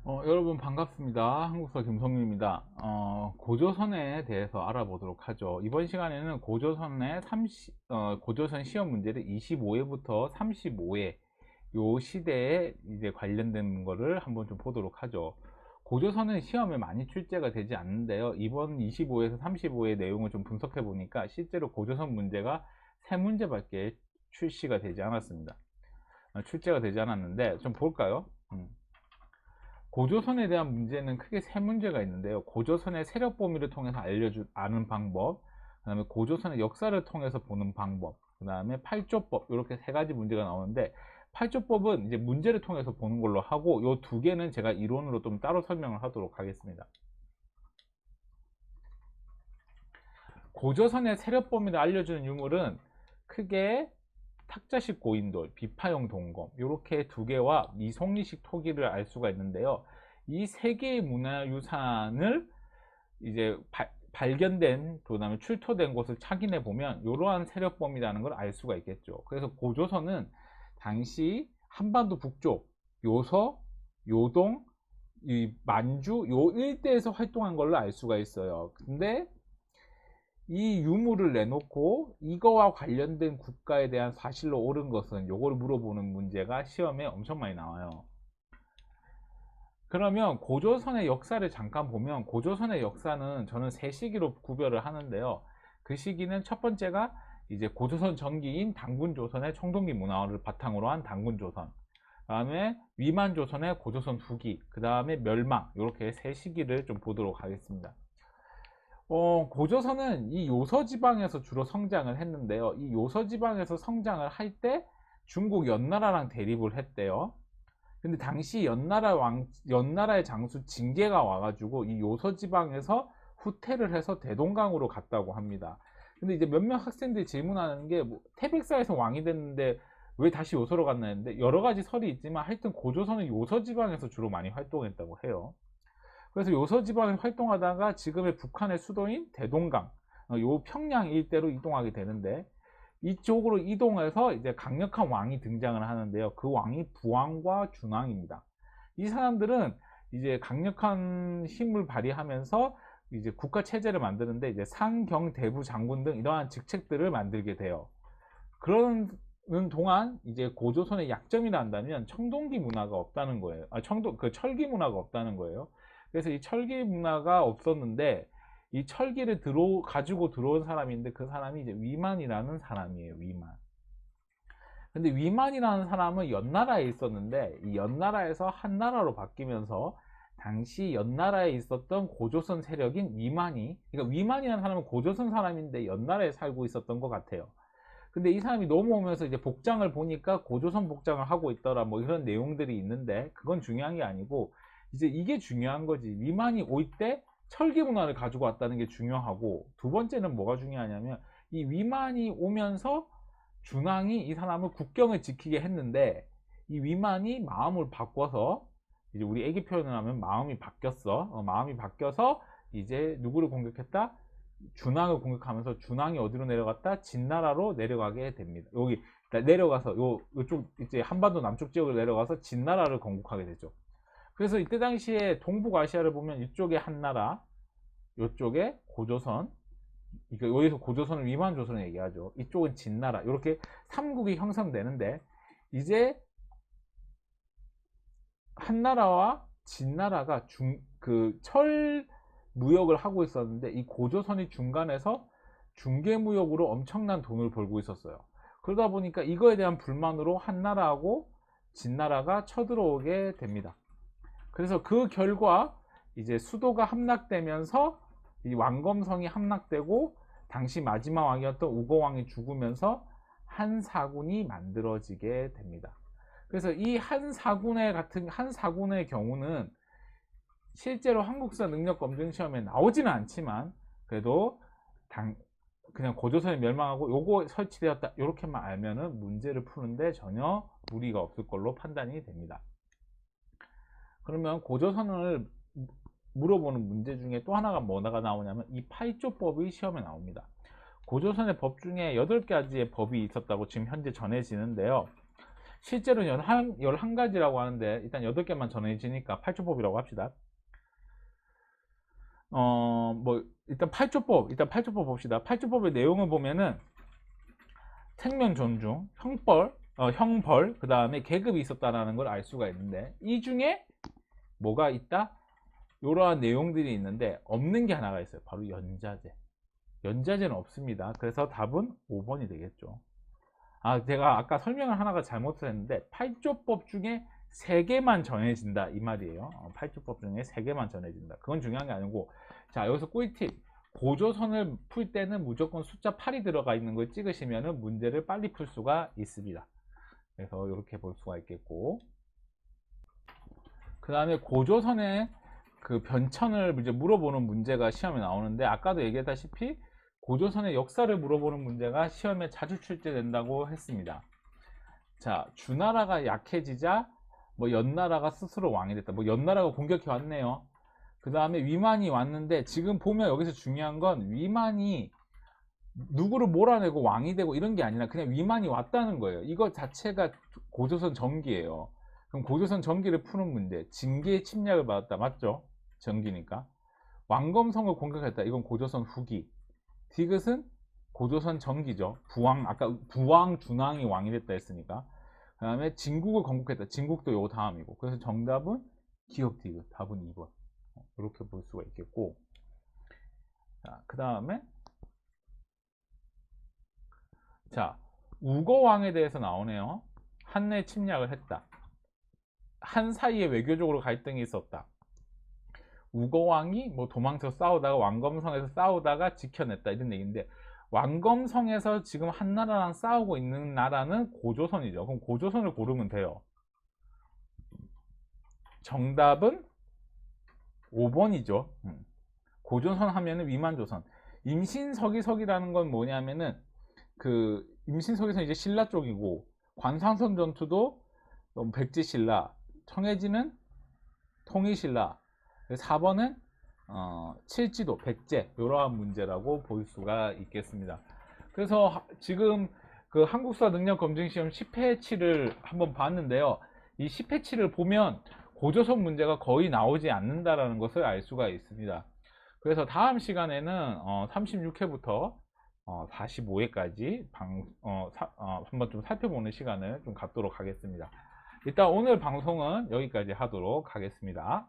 여러분 반갑습니다. 한국서 김성민입니다. 고조선에 대해서 알아보도록 하죠. 이번 시간에는 고조선 시험 문제를 25회부터 35회 요 시대에 이제 관련된 거를 한번 좀 보도록 하죠. 고조선은 시험에 많이 출제가 되지 않는데요. 이번 25에서 35회 내용을 좀 분석해 보니까 실제로 고조선 문제가 3문제밖에 출시가 되지 않았습니다. 출제가 되지 않았는데 좀 볼까요? 고조선에 대한 문제는 크게 세 문제가 있는데요. 고조선의 세력 범위를 통해서 아는 방법, 그 다음에 고조선의 역사를 통해서 보는 방법, 그 다음에 팔조법, 이렇게 세 가지 문제가 나오는데, 팔조법은 이제 문제를 통해서 보는 걸로 하고, 요 두 개는 제가 이론으로 좀 따로 설명을 하도록 하겠습니다. 고조선의 세력 범위를 알려주는 유물은 크게 탁자식 고인돌, 비파형 동검 이렇게 두 개와 미송리식 토기를 알 수가 있는데요. 이 세 개의 문화유산을 이제 발견된, 그다음에 출토된 곳을 확인해 보면 이러한 세력범위라는 걸 알 수가 있겠죠. 그래서 고조선은 당시 한반도 북쪽, 요서, 요동, 이 만주 요 일대에서 활동한 걸로 알 수가 있어요. 근데 이 유물을 내놓고 이거와 관련된 국가에 대한 사실로 옳은 것은 요거를 물어보는 문제가 시험에 엄청 많이 나와요. 그러면 고조선의 역사를 잠깐 보면, 고조선의 역사는 저는 세 시기로 구별을 하는데요. 그 시기는 첫 번째가 이제 고조선 전기인 당군조선의 청동기 문화를 바탕으로 한 당군조선, 그 다음에 위만조선의 고조선 후기, 그 다음에 멸망, 이렇게 세 시기를 좀 보도록 하겠습니다. 고조선은 이 요서지방에서 주로 성장을 했는데요. 이 요서지방에서 성장을 할 때 중국 연나라랑 대립을 했대요. 근데 당시 연나라의 장수 징계가 와가지고 이 요서지방에서 후퇴를 해서 대동강으로 갔다고 합니다. 근데 이제 몇몇 학생들이 질문하는 게, 뭐, 태백사에서 왕이 됐는데 왜 다시 요서로 갔나 했는데, 여러 가지 설이 있지만 하여튼 고조선은 요서지방에서 주로 많이 활동했다고 해요. 그래서 요서지방에서 활동하다가 지금의 북한의 수도인 대동강, 요 평양 일대로 이동하게 되는데, 이쪽으로 이동해서 이제 강력한 왕이 등장을 하는데요. 그 왕이 부왕과 준왕입니다. 이 사람들은 이제 강력한 힘을 발휘하면서 이제 국가 체제를 만드는데, 이제 상경 대부 장군 등 이러한 직책들을 만들게 돼요. 그러는 동안 이제 고조선의 약점이 난다면 청동기 문화가 없다는 거예요. 철기 문화가 없다는 거예요. 그래서 이 철기 문화가 없었는데, 이 철기를 가지고 들어온 사람인데, 그 사람이 이제 위만이라는 사람이에요. 위만. 근데 위만이라는 사람은 연나라에 있었는데, 이 연나라에서 한나라로 바뀌면서 당시 연나라에 있었던 고조선 세력인 위만이, 그러니까 위만이라는 사람은 고조선 사람인데 연나라에 살고 있었던 것 같아요. 근데 이 사람이 넘어오면서 이제 복장을 보니까 고조선 복장을 하고 있더라, 뭐 이런 내용들이 있는데, 그건 중요한 게 아니고 이제 이게 중요한 거지. 위만이 올 때 철기 문화를 가지고 왔다는 게 중요하고, 두 번째는 뭐가 중요하냐면, 이 위만이 오면서 준왕이 이 사람을 국경을 지키게 했는데, 이 위만이 마음을 바꿔서, 이제 우리 애기 표현을 하면 마음이 바뀌었어. 마음이 바뀌어서 이제 누구를 공격했다? 준왕을 공격하면서 준왕이 어디로 내려갔다? 진나라로 내려가게 됩니다. 여기 내려가서 요쪽 이제 한반도 남쪽 지역을 내려가서 진나라를 건국하게 되죠. 그래서 이때 당시에 동북아시아를 보면 이쪽에 한나라, 이쪽에 고조선, 여기서 고조선을 위만조선을 얘기하죠. 이쪽은 진나라, 이렇게 삼국이 형성되는데, 이제 한나라와 진나라가 철 무역을 하고 있었는데, 이 고조선이 중간에서 중개무역으로 엄청난 돈을 벌고 있었어요. 그러다 보니까 이거에 대한 불만으로 한나라하고 진나라가 쳐들어오게 됩니다. 그래서 그 결과 이제 수도가 함락되면서 이 왕검성이 함락되고, 당시 마지막 왕이었던 우고왕이 죽으면서 한사군이 만들어지게 됩니다. 그래서 이 한사군의 경우는 실제로 한국사 능력검증 시험에 나오지는 않지만, 그래도 그냥 고조선이 멸망하고 요거 설치되었다, 이렇게만 알면은 문제를 푸는데 전혀 무리가 없을 걸로 판단이 됩니다. 그러면 고조선을 물어보는 문제 중에 또 하나가 뭐가 나오냐면, 이 팔조법이 시험에 나옵니다. 고조선의 법 중에 8가지의 법이 있었다고 지금 현재 전해지는데요. 실제로는 11가지라고 하는데 일단 8개만 전해지니까 8조법이라고 합시다. 일단 8조법 봅시다. 8조법의 내용을 보면은 생명 존중, 형벌, 그 다음에 계급이 있었다라는 걸 알 수가 있는데, 이 중에 뭐가 있다? 이러한 내용들이 있는데 없는 게 하나가 있어요. 바로 연자제. 연자제는 없습니다. 그래서 답은 5번이 되겠죠. 제가 아까 설명을 하나가 잘못했는데 8조법 중에 3개만 전해진다 이 말이에요. 8조법 중에 3개만 전해진다. 그건 중요한 게 아니고, 자, 여기서 꿀팁. 고조선을 풀 때는 무조건 숫자 8이 들어가 있는 걸 찍으시면 문제를 빨리 풀 수가 있습니다. 그래서 이렇게 볼 수가 있겠고, 그 다음에 고조선의 그 변천을 이제 물어보는 문제가 시험에 나오는데, 아까도 얘기했다시피 고조선의 역사를 물어보는 문제가 시험에 자주 출제된다고 했습니다. 자, 주나라가 약해지자 연나라가 스스로 왕이 됐다. 연나라가 공격해 왔네요. 그 다음에 위만이 왔는데, 지금 보면 여기서 중요한 건 위만이 누구를 몰아내고 왕이 되고 이런 게 아니라 그냥 위만이 왔다는 거예요. 이거 자체가 고조선 전기예요. 그럼 고조선 전기를 푸는 문제, 징계의 침략을 받았다. 맞죠? 전기니까. 왕검성을 공격했다. 이건 고조선 후기. 디귿은 고조선 전기죠. 아까 부왕, 준왕이 왕이 됐다 했으니까. 그 다음에 진국을 건국했다. 진국도 요 다음이고. 그래서 정답은 기역 디귿. 답은 2번. 이렇게 볼 수가 있겠고. 자, 그 다음에 자, 우거왕에 대해서 나오네요. 한내 침략을 했다. 한 사이에 외교적으로 갈등이 있었다. 우거왕이 도망쳐 싸우다가 왕검성에서 싸우다가 지켜냈다 이런 얘기인데, 왕검성에서 지금 한나라랑 싸우고 있는 나라는 고조선이죠. 그럼 고조선을 고르면 돼요. 정답은 5번이죠. 고조선 하면은 위만조선. 임신서기석이라는 건 뭐냐면은 그 임신석에서 이제 신라 쪽이고, 관상선 전투도 백제신라, 청해진은 통일신라, 4번은 칠지도 백제, 이러한 문제라고 볼 수가 있겠습니다. 그래서 지금 그 한국사 능력검증시험 10회치를 한번 봤는데요. 이 10회치를 보면 고조선 문제가 거의 나오지 않는다라는 것을 알 수가 있습니다. 그래서 다음 시간에는 36회부터 45회까지 한번 좀 살펴보는 시간을 좀 갖도록 하겠습니다. 일단 오늘 방송은 여기까지 하도록 하겠습니다.